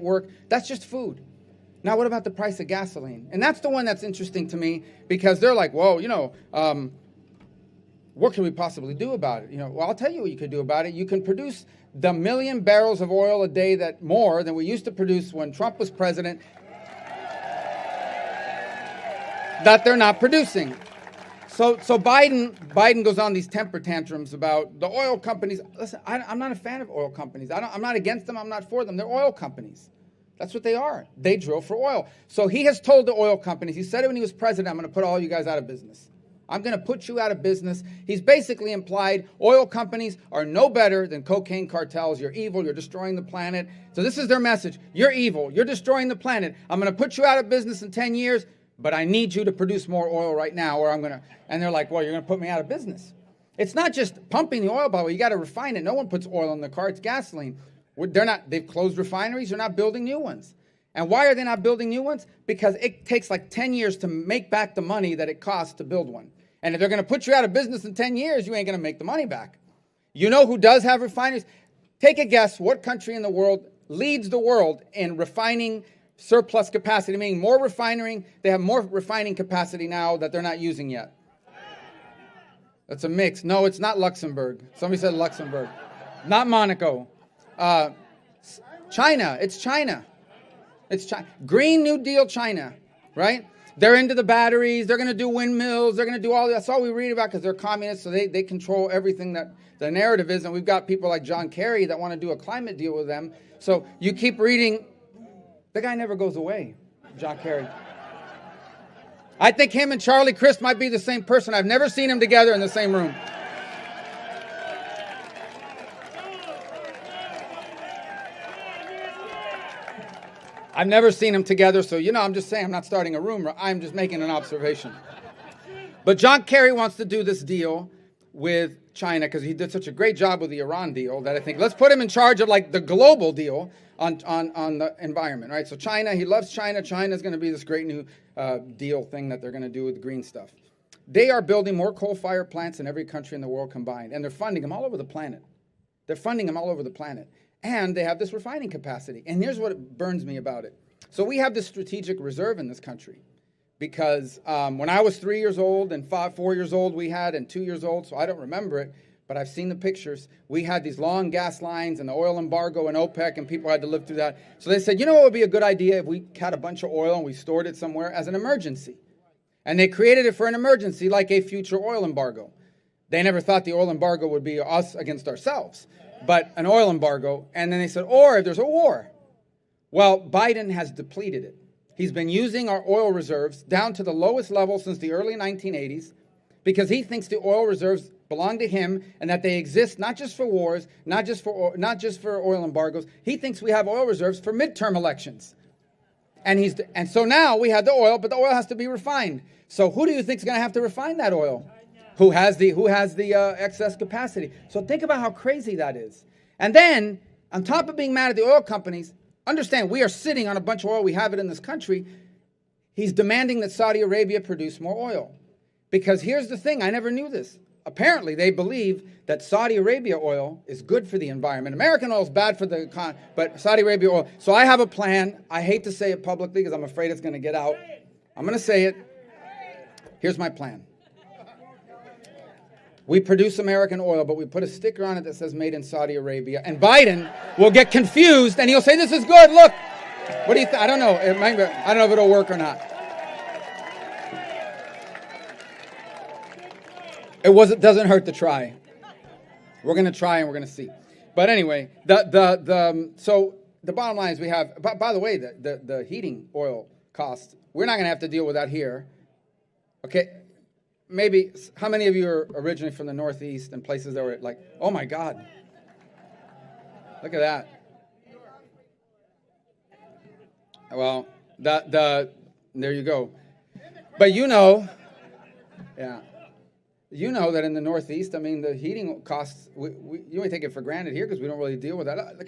work. That's just food. Now, what about the price of gasoline? And that's the one that's interesting to me, because they're like, whoa, what can we possibly do about it? Well, I'll tell you what you could do about it. You can produce the 1 million barrels of oil a day that more than we used to produce when Trump was president, that they're not producing. So Biden goes on these temper tantrums about the oil companies. Listen, I'm not a fan of oil companies. I'm not against them. I'm not for them. They're oil companies. That's what they are. They drill for oil. So he has told the oil companies, he said it when he was president, I'm going to put all you guys out of business. I'm going to put you out of business. He's basically implied oil companies are no better than cocaine cartels. You're evil. You're destroying the planet. So this is their message. You're evil. You're destroying the planet. I'm going to put you out of business in 10 years, but I need you to produce more oil right now, or I'm going to... And they're like, well, you're going to put me out of business. It's not just pumping the oil, by the way. You got to refine it. No one puts oil in the car. It's gasoline. They've closed refineries. They're not building new ones. And why are they not building new ones? Because it takes like 10 years to make back the money that it costs to build one. And if they're going to put you out of business in 10 years, you ain't going to make the money back. You know who does have refineries? Take a guess what country in the world leads the world in refining surplus capacity, meaning more refining. They have more refining capacity now that they're not using yet. That's a mix. No, it's not Luxembourg. Somebody said Luxembourg. Not Monaco. China. It's China. It's China. Green New Deal China, right? They're into the batteries. They're going to do windmills. They're going to do all that. That's all we read about, because they're communists, so they control everything that the narrative is. And we've got people like John Kerry that want to do a climate deal with them. So you keep reading. The guy never goes away, John Kerry. I think him and Charlie Crist might be the same person. I've never seen them together in the same room. I've never seen them together, so, I'm just saying, I'm not starting a rumor. I'm just making an observation. But John Kerry wants to do this deal with China because he did such a great job with the Iran deal that I think let's put him in charge of like the global deal on the environment, right? So China, he loves China. China's going to be this great new deal thing that they're going to do with the green stuff. They are building more coal-fired plants than every country in the world combined, and they're funding them all over the planet. They're funding them all over the planet. And they have this refining capacity. And here's what burns me about it. So we have this strategic reserve in this country because when I was 3 years old and 4 years old we had, and 2 years old, so I don't remember it, but I've seen the pictures. We had these long gas lines and the oil embargo and OPEC, and people had to live through that. So they said, you know what would be a good idea if we had a bunch of oil and we stored it somewhere as an emergency? And they created it for an emergency like a future oil embargo. They never thought the oil embargo would be us against ourselves, but an oil embargo. And then they said, or if there's a war. Well, Biden has depleted it. He's been using our oil reserves down to the lowest level since the early 1980s because he thinks the oil reserves belong to him and that they exist not just for wars, not just for oil embargoes. He thinks we have oil reserves for midterm elections. And so now we have the oil, but the oil has to be refined. So who do you think is going to have to refine that oil? Who has the excess capacity? So think about how crazy that is. And then, on top of being mad at the oil companies, understand we are sitting on a bunch of oil. We have it in this country. He's demanding that Saudi Arabia produce more oil. Because here's the thing, I never knew this. Apparently, they believe that Saudi Arabia oil is good for the environment. American oil is bad for the economy, but Saudi Arabia oil. So I have a plan. I hate to say it publicly because I'm afraid it's going to get out. I'm going to say it. Here's my plan. We produce American oil, but we put a sticker on it that says made in Saudi Arabia. And Biden will get confused and he'll say, this is good. Look, what do you think? I don't know. I don't know if it'll work or not. It doesn't hurt to try. We're going to try and we're going to see. But anyway, so the bottom line is we have, by the way, the heating oil cost, we're not going to have to deal with that here. Okay. Maybe, how many of you are originally from the Northeast and places that were like, oh my God, look at that. Well, there you go. But you know that in the Northeast, I mean, the heating costs, you may take it for granted here because we don't really deal with that.